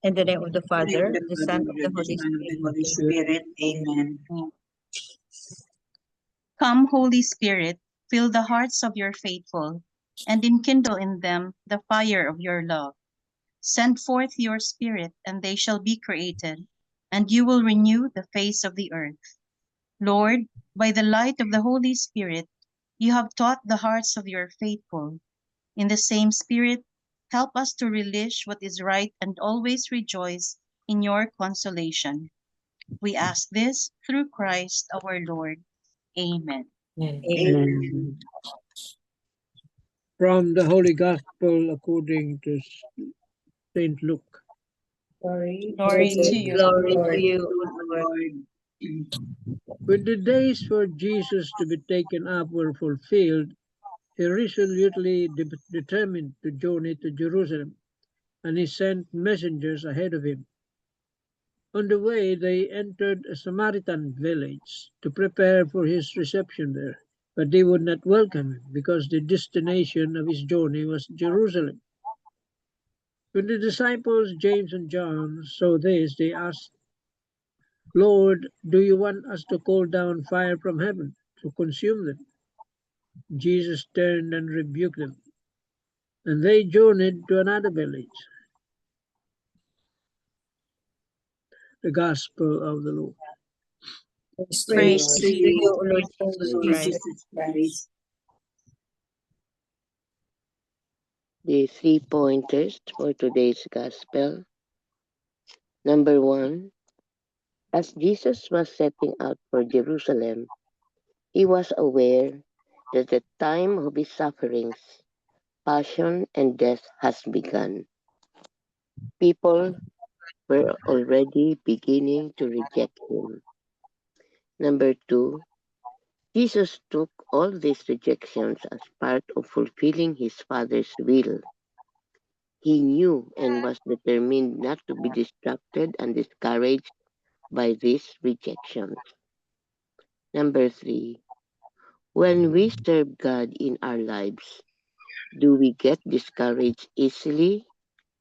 In the name of the In the name Father, of the Son, Father, of the the Holy Son, of the Spirit. Holy Spirit. Amen. Come, Holy Spirit, fill the hearts of your faithful, and enkindle in them the fire of your love. Send forth your Spirit, and they shall be created, and you will renew the face of the earth. Lord, by the light of the Holy Spirit, you have taught the hearts of your faithful. In the same Spirit, help us to relish what is right and always rejoice in your consolation. We ask this through Christ our Lord. Amen. Amen. From the Holy Gospel according to Saint Luke. Glory Glory to you, to you, Lord. When the days for Jesus to be taken up were fulfilled, he resolutely determined to journey to Jerusalem, and he sent messengers ahead of him. On the way, they entered a Samaritan village to prepare for his reception there, but they would not welcome him because the destination of his journey was Jerusalem. When the disciples James and John saw this, they asked, "Lord, do you want us to call down fire from heaven to consume them?" Jesus turned and rebuked them, and they journeyed to another village. The Gospel of the Lord. Praise To to you, you, Lord Jesus Lord Christ. Jesus Christ. The 3 pointers for today's Gospel. Number 1, as Jesus was setting out for Jerusalem, he was aware that the time of his sufferings, passion, and death has begun. People were already beginning to reject him. Number 2, Jesus took all these rejections as part of fulfilling his Father's will. He knew and was determined not to be distracted and discouraged by these rejections. Number 3, when we serve God in our lives, do we get discouraged easily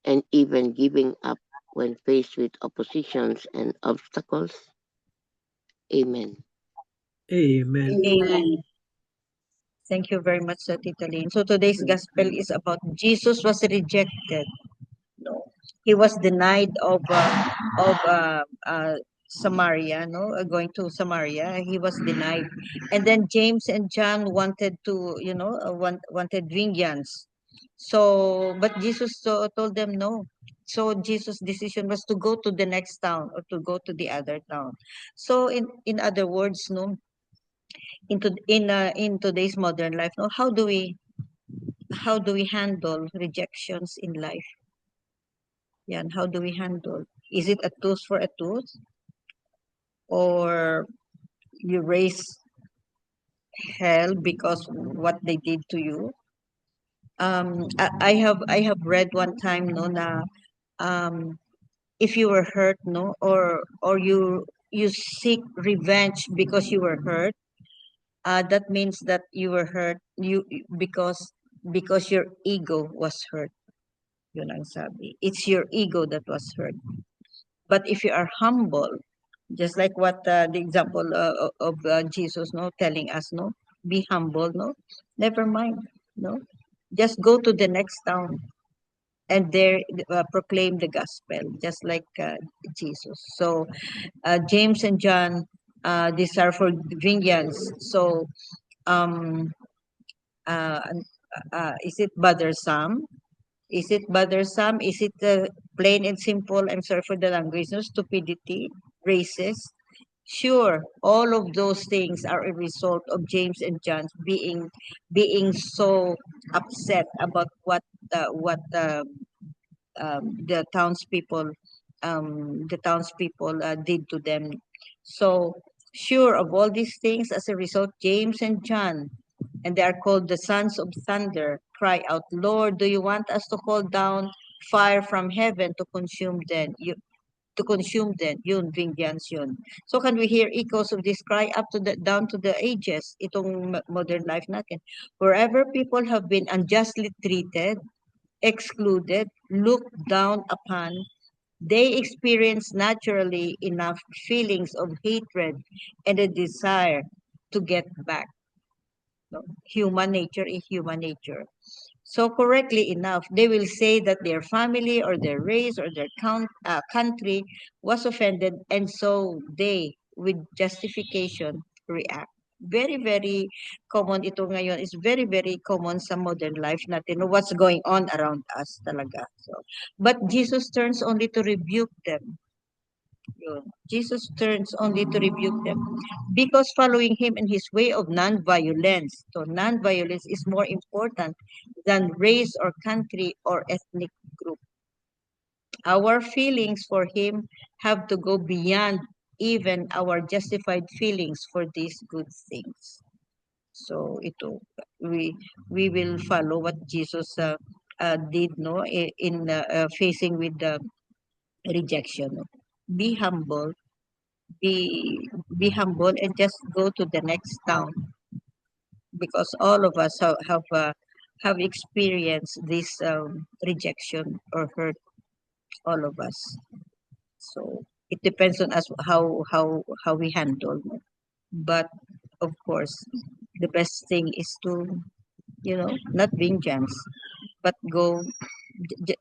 and even giving up when faced with oppositions and obstacles? Amen. Amen. Amen. Thank you very much, Tita Lynn. So today's gospel is about Jesus was rejected. No, he was denied of Samaria. No, going to Samaria, he was denied, and then James and John wanted to, wanted vengeance. So, but Jesus told them no. So Jesus' decision was to go to the next town or to go to the other town. So in other words, no, in today's modern life, no, how do we handle rejections in life? Yeah, and how do we handle? Is it a tooth for a tooth, or you raise hell because what they did to you? I have read one time, no, na if you were hurt, no, or you seek revenge because you were hurt, that means that you were hurt because your ego was hurt. Yun ang sabi. It's your ego that was hurt. But if you are humble, just like what the example of Jesus, no, telling us, no, be humble, no, never mind, no, just go to the next town and there proclaim the gospel, just like Jesus. So James and John, these are for Vineyards. So um, uh, is it bothersome? Is it bothersome? Is it plain and simple? I'm sorry for the language. No, stupidity, racist. Sure, all of those things are a result of James and John being so upset about what the townspeople did to them. So sure, of all these things, as a result, James and John, and they are called the sons of thunder, cry out, "Lord, do you want us to call down fire from heaven to consume them?" Yun, vengeance yun. So can we hear echoes of this cry up to the down to the ages, itong modern life natin. Wherever people have been unjustly treated, excluded, looked down upon. They experience naturally enough feelings of hatred and a desire to get back. No, human nature is human nature. So correctly enough, they will say that their family or their race or their country was offended, and so they, with justification, react. Very, very common ito ngayon. Is very, very common sa modern life natin. No, what's going on around us talaga. So, but Jesus turns only to rebuke them. Yun. Jesus turns only to rebuke them because following him in his way of non-violence. So non-violence is more important than race or country or ethnic group. Our feelings for him have to go beyond even our justified feelings for these good things. So ito, we will follow what Jesus did, no, in facing with the rejection. Be humble, be humble, and just go to the next town, because all of us have experienced this rejection or hurt, all of us. So it depends on us how we handle it. But of course, the best thing is to, not vengeance, but go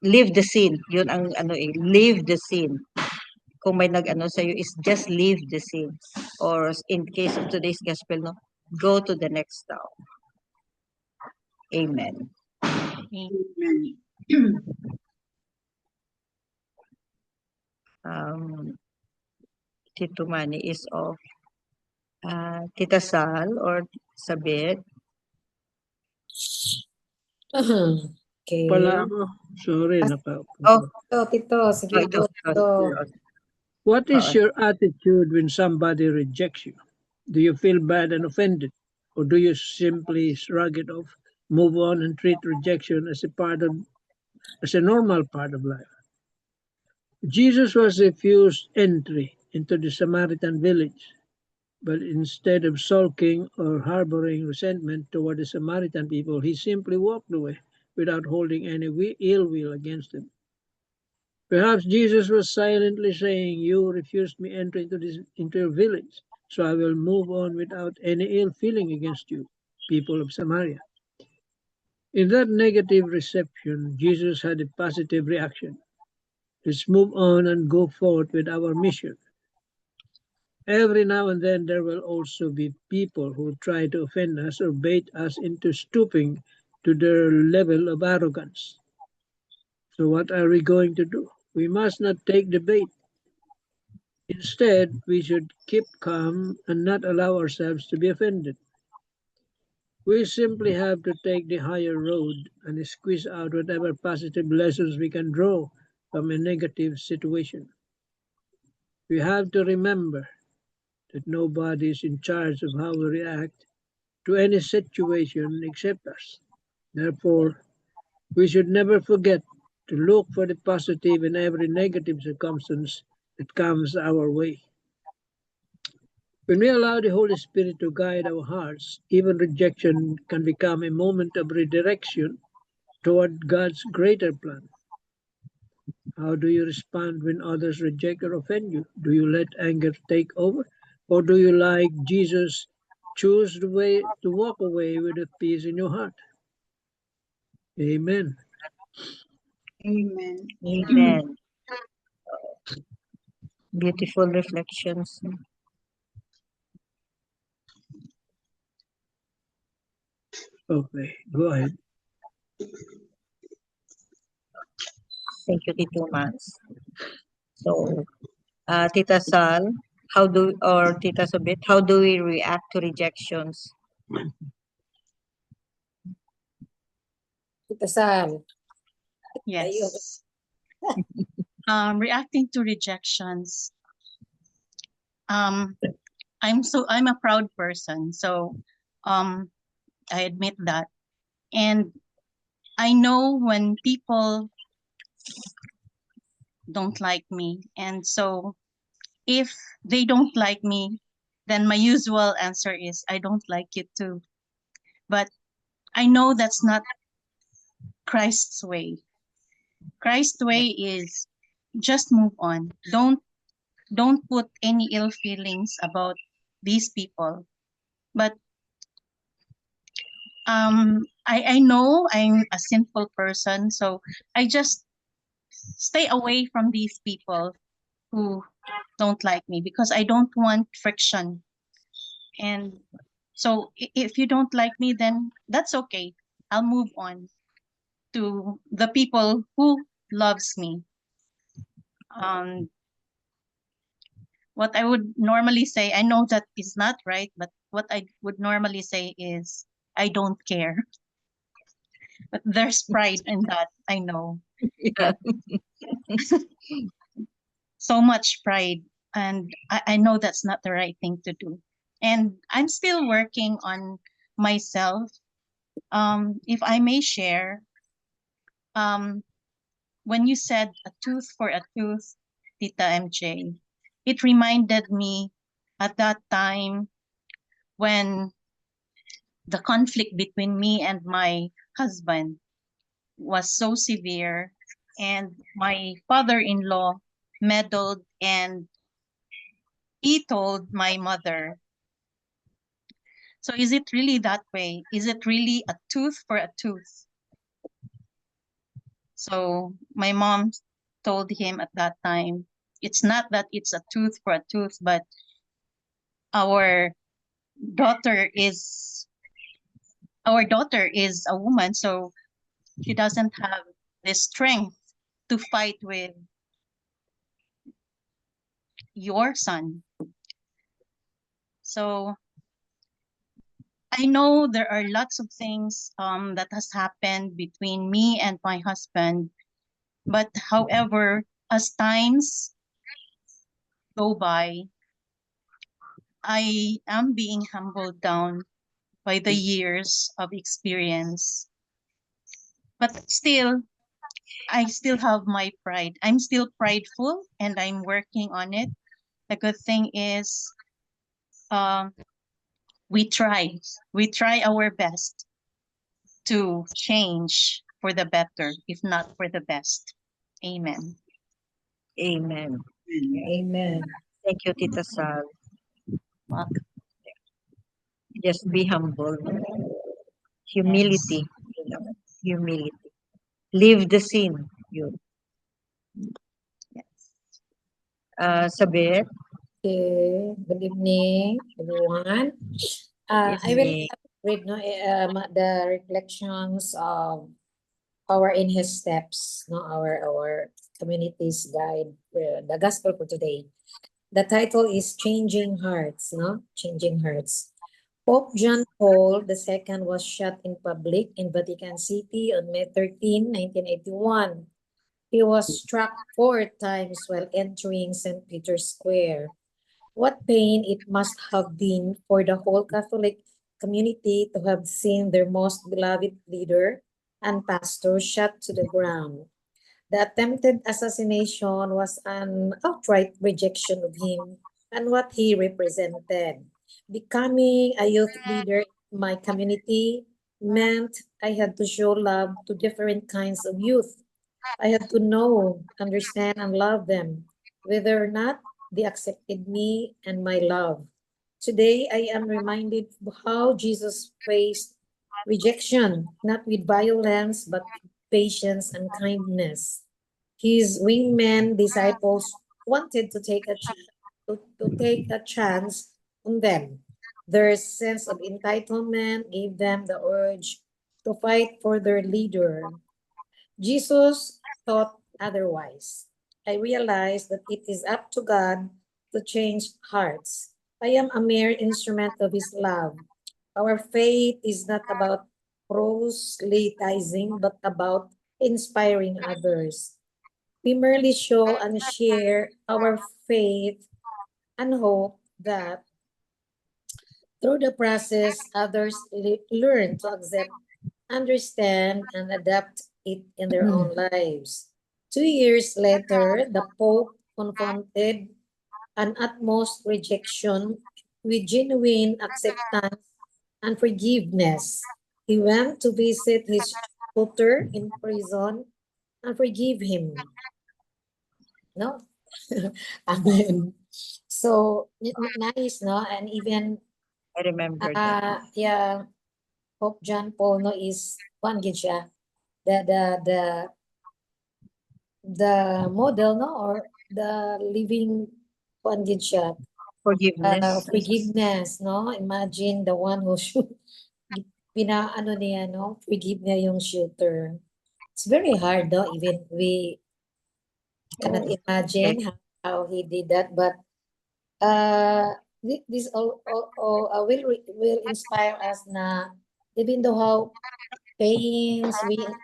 leave the scene. Yun ang ano leave the scene. Kung may nag-ano sa'yo is just leave the scene. Or in case of today's gospel, no, go to the next town. Amen. Amen. Tito Manny is off. Tita Sal or Sabit. Okay. Pala ako. Sorry, Oh, Tito, sige ito. po, Tito. What is Oo. your attitude when somebody rejects you? Do you feel bad and offended? Or do you simply shrug it off, move on, and treat rejection as a normal part of life? Jesus was refused entry into the Samaritan village, but instead of sulking or harboring resentment toward the Samaritan people, he simply walked away without holding any ill will against them. Perhaps Jesus was silently saying, "You refused me entry into your village, so I will move on without any ill feeling against you, people of Samaria." In that negative reception, Jesus had a positive reaction. Let's move on and go forward with our mission. Every now and then there will also be people who try to offend us or bait us into stooping to their level of arrogance. So what are we going to do? We must not take the bait. Instead, we should keep calm and not allow ourselves to be offended. We simply have to take the higher road and squeeze out whatever positive lessons we can draw from a negative situation. We have to remember that nobody is in charge of how we react to any situation except us. Therefore, we should never forget to look for the positive in every negative circumstance that comes our way. When we allow the Holy Spirit to guide our hearts, even rejection can become a moment of redirection toward God's greater plan. How do you respond when others reject or offend you? Do you let anger take over? Or do you, like Jesus, choose the way to walk away with a peace in your heart? Amen. Amen. Amen. Beautiful reflections. Okay, go ahead. Thank you, Tito Mans. So, Tita Sal, Tita Sabit, how do we react to rejections? Tita Sal. Yes. Reacting to rejections. I'm a proud person, so I admit that. And I know when people don't like me. And so if they don't like me, then my usual answer is, I don't like you too. But I know that's not Christ's way. Christ's way is just move on. Don't put any ill feelings about these people. But I know I'm a sinful person, so I just stay away from these people who don't like me because I don't want friction. And so if you don't like me, then that's okay. I'll move on to the people who loves me. Um, what I would normally say, I know that is not right, but what I would normally say is, I don't care. But there's pride in that, I know. Yeah. So much pride. And I know that's not the right thing to do. And I'm still working on myself. If I may share, um, when you said a tooth for a tooth, Tita MJ, it reminded me at that time when the conflict between me and my husband was so severe, and my father-in-law meddled, and he told my mother, so is it really that way? Is it really a tooth for a tooth? So my mom told him at that time, it's not that it's a tooth for a tooth, but our daughter is our daughter is a woman, so she doesn't have the strength to fight with your son. So I know there are lots of things that has happened between me and my husband, but however, as times go by, I am being humbled down by the years of experience. But still, I still have my pride. I'm still prideful and I'm working on it. The good thing is, um, we try. We try our best to change for the better, if not for the best. Amen. Amen. Amen. Thank you, Tita Sal. Welcome. Just be humble. Humility. You know, humility. Leave the scene. Yun. Yes. Sabit. Okay. Good evening, everyone. I will Evening. read the reflections of our In His Steps, no, our community's guide, the gospel for today. The title is Changing Hearts, no? Changing Hearts. Pope John Paul II was shot in public in Vatican City on May 13, 1981. He was struck 4 times while entering St. Peter's Square. What pain it must have been for the whole Catholic community to have seen their most beloved leader and pastor shot to the ground. The attempted assassination was an outright rejection of him and what he represented. Becoming a youth leader in my community meant I had to show love to different kinds of youth. I had to know, understand, and love them, whether or not they accepted me and my love. Today, I am reminded of how Jesus faced rejection, not with violence, but with patience and kindness. His wingman disciples wanted to take a chance on them. Their sense of entitlement gave them the urge to fight for their leader. Jesus taught otherwise. I realized that it is up to God to change hearts. I am a mere instrument of His love. Our faith is not about proselytizing, but about inspiring others. We merely show and share our faith and hope that through the process, others learn to accept, understand, and adapt it in their own lives. 2 years later, the Pope confronted an utmost rejection with genuine acceptance and forgiveness. He went to visit his tutor in prison and forgive him. No? Amen. So, nice, no? And even, I remember that. yeah, Pope John Paul, no, is one gid siya. The model, no, or the living one gid siya. Forgiveness. Forgiveness, no? Imagine the one who shoot, pinaano niya, no? Forgive niya yung shooter. It's very hard, no? Even we cannot imagine how he did that, but this all will inspire us na even though how pains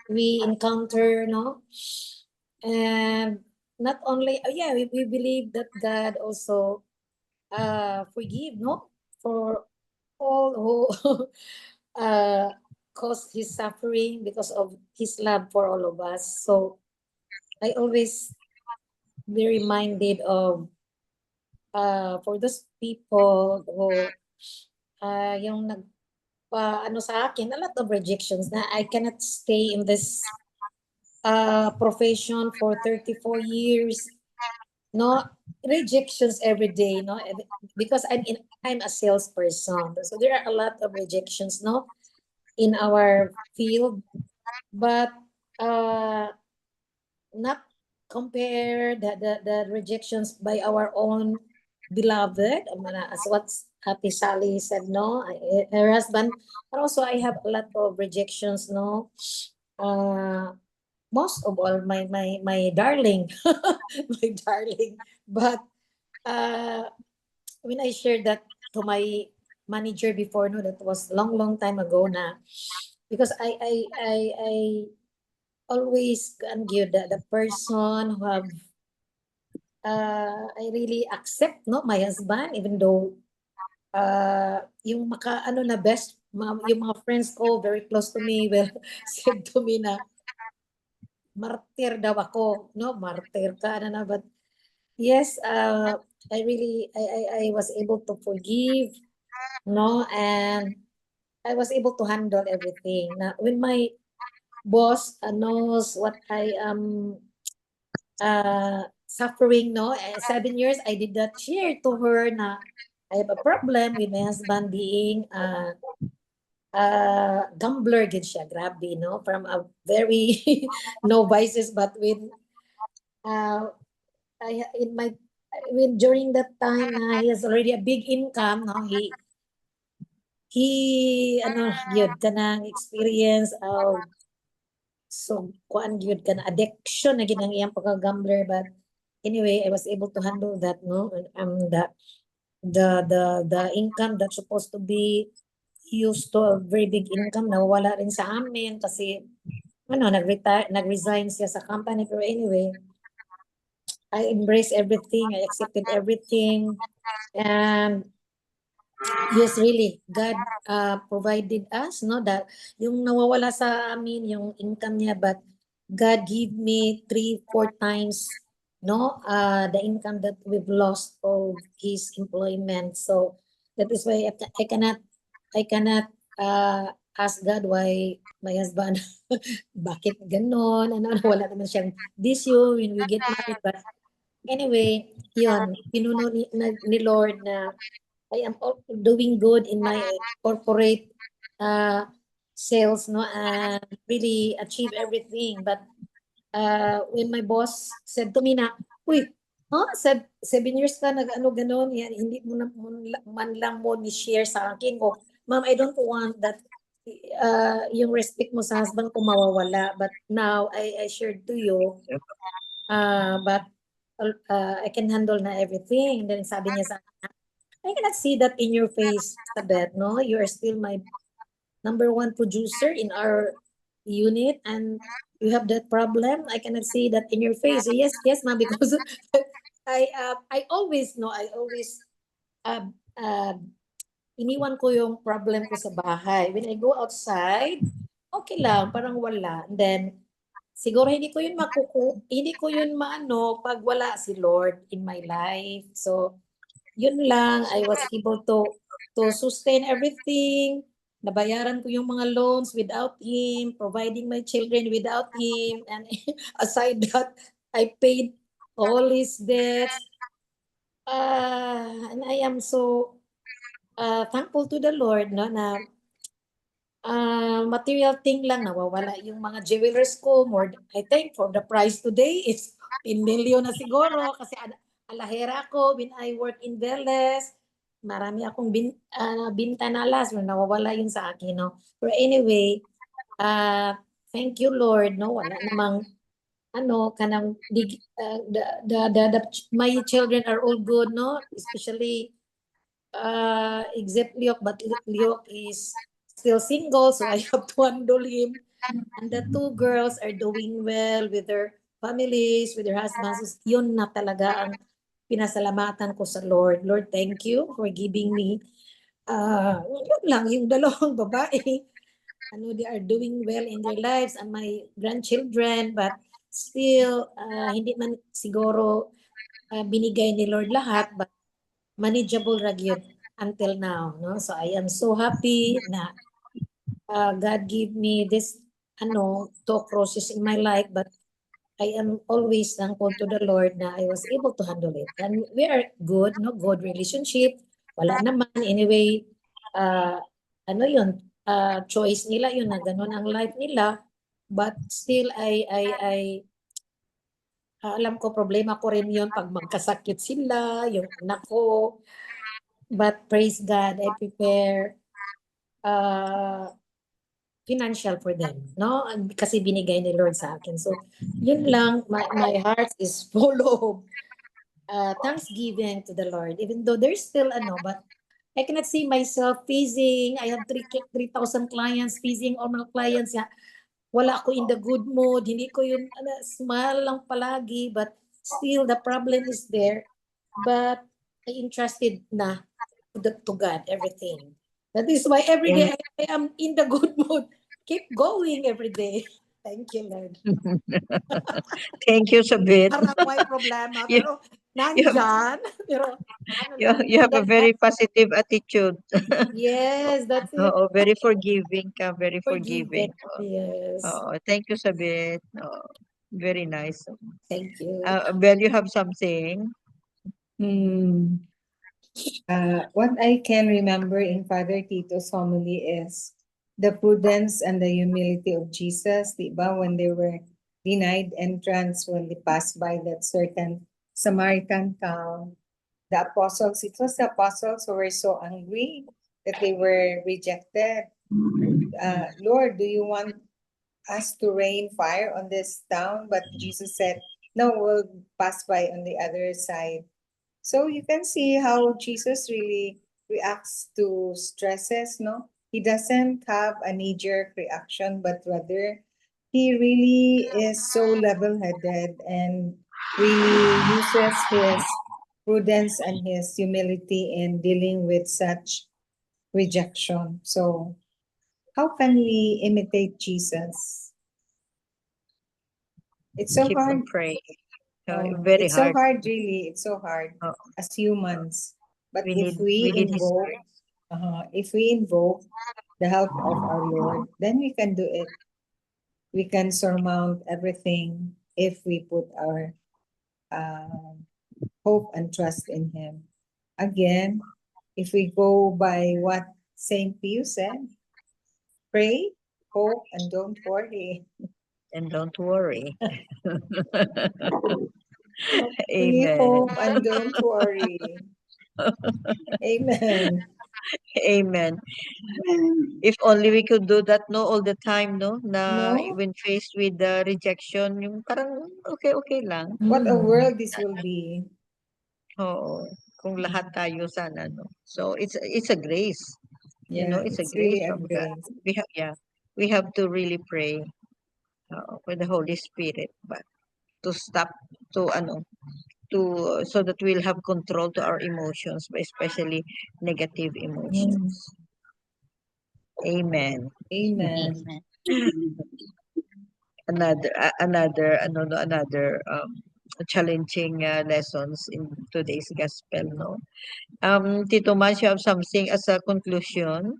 we encounter, no, and not only yeah, we believe that God also forgive, no, for all who caused his suffering because of his love for all of us. So I always be reminded of for those people who yung ano sa akin, a lot of rejections na I cannot stay in this profession for 34 years. No, rejections every day, no, because I'm a salesperson. So there are a lot of rejections, no, in our field, but not compare the rejections by our own beloved, as what Ate Sally said, no, her husband, but also I have a lot of rejections, no, most of all my darling, my darling, but when I shared that to my manager before, no, that was long time ago na, because I always give the person who have I really accept, no, my husband, even though yung ano na best, yung mga friends ko very close to me will said to me na martir daw ako, no, martir ka na, but yes, I really I was able to forgive, no, and I was able to handle everything. Now, when my boss knows what I am suffering, no, 7 years, I did not share to her na I have a problem with my husband being gambler gid siya, grabe, no, from a very no vices, but when in my when during that time na he has already a big income, no, he ano yun kanang experience of so kuan gyud kana addiction na ginang iyang pagka-gambler, but anyway I was able to handle that, no, the income that's supposed to be used to a very big income nawala rin sa amin kasi ano nag-resign siya sa company, pero anyway I embraced everything, I accepted everything, and yes, really, God provided us, no, that yung nawawala sa amin, yung income niya, but God give me 3-4 times, no, the income that we've lost of his employment. So that is why I cannot ask God why my husband, bakit ganon, ano, wala naman siyang issue when we get married, but anyway, yun, pinuno ni Lord na I am doing good in my corporate sales, no, and really achieve everything. But when my boss said to me na, uy, said 7 years ka nag-ano ganon, yan, hindi mo na man lang mo ni-share sa akin. O, ma'am, I don't want that yung respect mo sa husband ko mawawala. But now, I shared to you, but I can handle na everything. And then sabi niya sa akin, I cannot see that in your face, Elizabeth, no? You are still my number one producer in our unit and you have that problem. I cannot see that in your face. So yes, ma'am, because I always iniwan ko yung problem ko sa bahay. When I go outside, okay lang, parang wala. And then siguro hindi ko yun maano pag wala si Lord in my life. So yun lang, I was able to sustain everything. nabayaran ko yung mga loans without him, providing my children without him, and aside that, I paid all his debts. And I am so thankful to the Lord, no, na material thing lang, nawawala yung mga jewelers ko. I think for the price today is 10 million na siguro kasi alahera ako when I work in Veles. Marami akong binta na alas, nawawala yun sa akin, no. But anyway, thank you Lord, no, wala namang kanang my children are all good, no, especially except Liok, but Liok is still single, so I have to handle him. And the two girls are doing well with their families, with their husbands. Yun na talaga ang pinasalamatan ko sa Lord. Lord, thank you for giving me yun lang, yung dalawang babae. They are doing well in their lives and my grandchildren, but still, hindi man siguro binigay ni Lord lahat, but manageable ra gyud until now, no? So I am so happy na God give me this two crosses in my life, but I am always thankful to the Lord na I was able to handle it. And we are good, no? Good relationship. Wala naman. Anyway, yun, choice nila yun na ganun ang life nila. But still, alam ko, problema ko rin yun pag magkasakit sila, yung anak ko. But praise God, I prepare financial for them, no? Kasi binigay ni Lord sa akin. So, yun lang, my heart is full of thanksgiving to the Lord. Even though there's still but I cannot see myself phasing. I have 3,000 clients, phasing all my clients. Wala ako in the good mood. Hindi ko yun, smile lang palagi. But still, the problem is there. But I entrusted na to God, everything. That is why every day I am in the good mood. Keep going every day. Thank you, Lord. Thank you, Sabit. Parang may problema, You- pero nandyan. Pero You have a very positive attitude. yes, that's it. Oo, very forgiving ka, very forgiving. Yes. Thank you, Sabit. Very nice. Thank you. Bel, you have something? What I can remember in Father Tito's homily is the prudence and the humility of Jesus, di ba? When they were denied entrance when they passed by that certain Samaritan town. The apostles, it was the apostles who were so angry that they were rejected. Lord, do you want us to rain fire on this town? But Jesus said, no, we'll pass by on the other side. So you can see how Jesus really reacts to stresses, no? He doesn't have a knee-jerk reaction, but rather he really is so level-headed and really uses his prudence and his humility in dealing with such rejection. So how can we imitate Jesus? It's so Keep hard. on praying. It's Very so hard. hard, really. It's so hard Oh. as humans. But We if need His grace. we invoke the help of our Lord, then we can do it. We can surmount everything if we put our hope and trust in Him. Again, if we go by what Saint Pius said, pray, hope, and don't worry. And don't worry. Pray, Amen. hope, and don't worry. Amen. Amen. If only we could do that, no, all the time, no, na No? when faced with the rejection, yung parang okay lang. What a world this will be. Oo. Kung lahat tayo sana, no. So it's a grace. Yeah, It's a it's grace really a from God. grace. We have to really pray for the Holy Spirit, but to stop to so that we'll have control to our emotions, but especially negative emotions. Amen. Amen. Amen. Another challenging lessons in today's gospel, no. Tito Mas, you have something as a conclusion?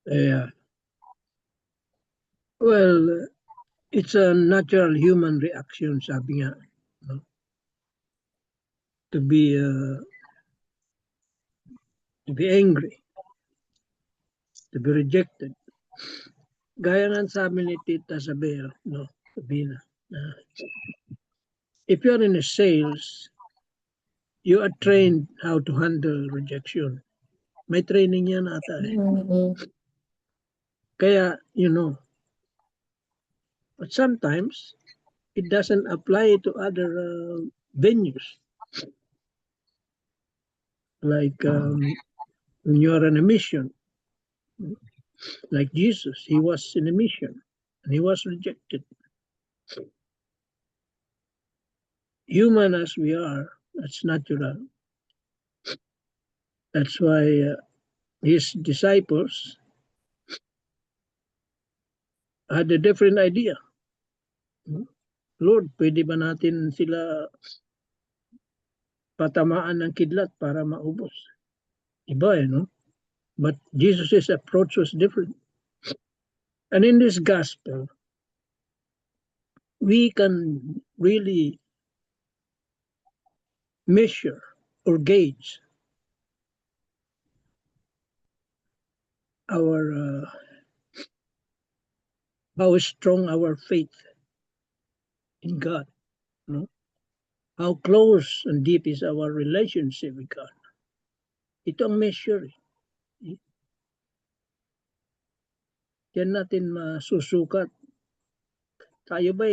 Yeah. Well, it's a natural human reaction, sabi nga, no? To be angry, to be rejected. Gaya nga sabi ni Tita Sabina, no? Sabina, if you're in a sales, you are trained how to handle rejection. May training yan ata eh. Kaya, you know, but sometimes it doesn't apply to other venues. Like when you're on a mission, like Jesus, he was in a mission and he was rejected. Human as we are, that's natural. That's why his disciples had a different idea. Lord, pwede ba natin sila patamaan ng kidlat para maubos? Iba eh, no? But Jesus' approach was different. And in this gospel, we can really measure or gauge our how strong our faith in God, no? How close and deep is our relationship with God. Ito ang measure. Yan natin masusukat. Tayo ba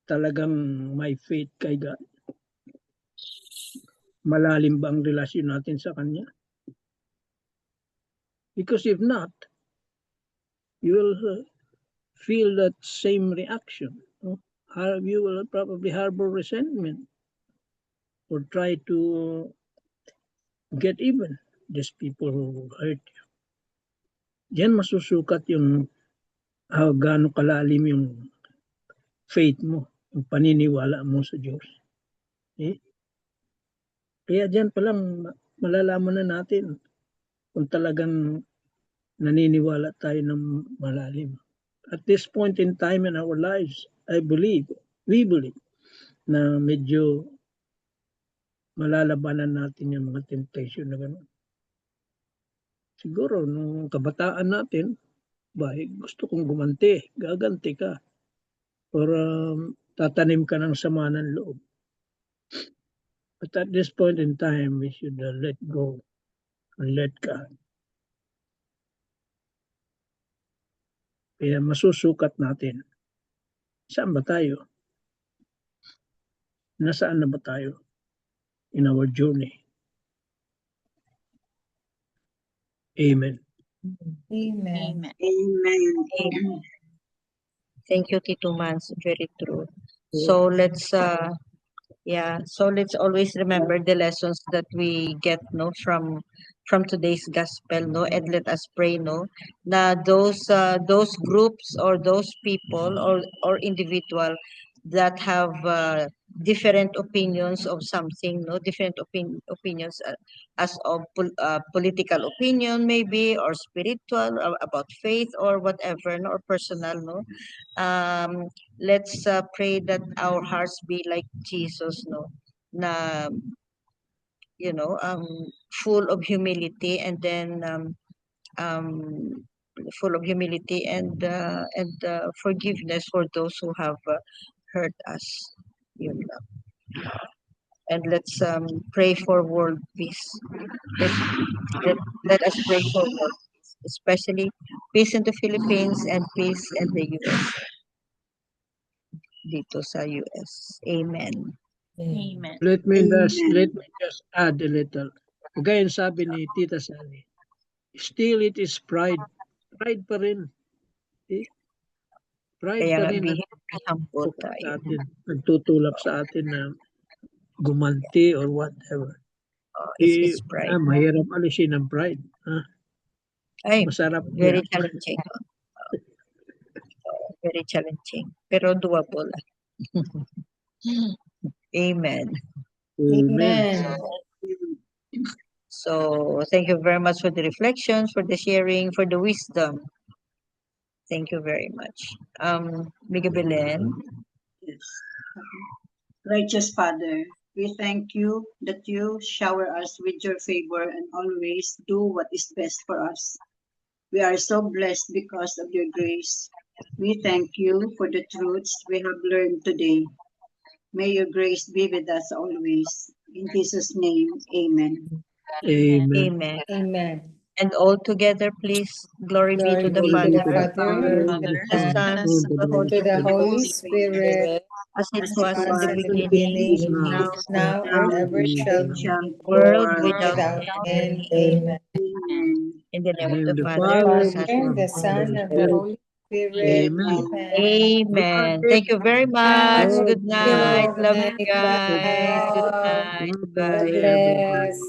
talagang may faith kay God? Malalim ba ang relasyon natin sa Kanya? Because if not, you will feel that same reaction. No? You will probably harbor resentment or try to get even these people who hurt you. Diyan masusukat yung gaano kalalim yung faith mo, yung paniniwala mo sa Diyos. Eh? Kaya diyan pa lang malalaman na natin kung talagang naniniwala tayo ng malalim. At this point in time in our lives, we believe na medyo malalabanan natin yung mga temptation na gano'n. Siguro, nung kabataan natin, gusto kong gumanti, gaganti ka. Or tatanim ka ng sama ng loob. But at this point in time, we should let go and let God. Kaya masusukat natin. Saan ba tayo? Nasaan na ba tayo in our journey? Amen. Amen. Amen. Thank you, Tito Mans. Very true. So let's always remember the lessons that we get from today's gospel, and let us pray, na those groups or those people or individual that have different opinions of something, different opinions as of political opinion maybe, or spiritual, about faith or whatever, or personal, let's pray that our hearts be like Jesus, na full of humility, and then um, full of humility and forgiveness for those who have hurt us. Yun lang. And let's pray for world peace. Let, let us pray for world peace, especially peace in the Philippines and peace in the US. Dito sa US. Amen. Amen. Let me just add a little. Kagaya sabi ni Tita Sally, still it is pride. Pride pa rin. Pride Kaya pa nga, rin be humble sa tayo. atin. Nagtutulak sa atin na gumanti or whatever. It's pride. Mahirap alisin ang pride. Ay, Masarap very yan. challenging. Very challenging. Pero doable. Amen. Amen. Amen. So thank you very much for the reflections, for the sharing, for the wisdom. Thank you very much. Miguel Belen. Yes. Righteous Father, we thank you that you shower us with your favor and always do what is best for us. We are so blessed because of your grace. We thank you for the truths we have learned today. May your grace be with us always. In Jesus' name, amen. Amen. Amen. Amen. And all together, please, glory be Glory to the be to Father, the the Father, Son, the the Son, Son, the the Holy to the Spirit, Holy Spirit, as it as was it in was the in the beginning, beginning, now, now and and Now ever shall and be, shall world for without without end. end. Amen. amen. In the In name the of name the of the Father, Father, the Father, Son, the Son, the and the Son, Holy and the Spirit. Holy Spirit. Amen. Amen. Amen. Thank you very much. God Good Thank night. you. bless. Good Love you night. guys. Good Bye. night. God Bye-bye, Bye. everyone. bless.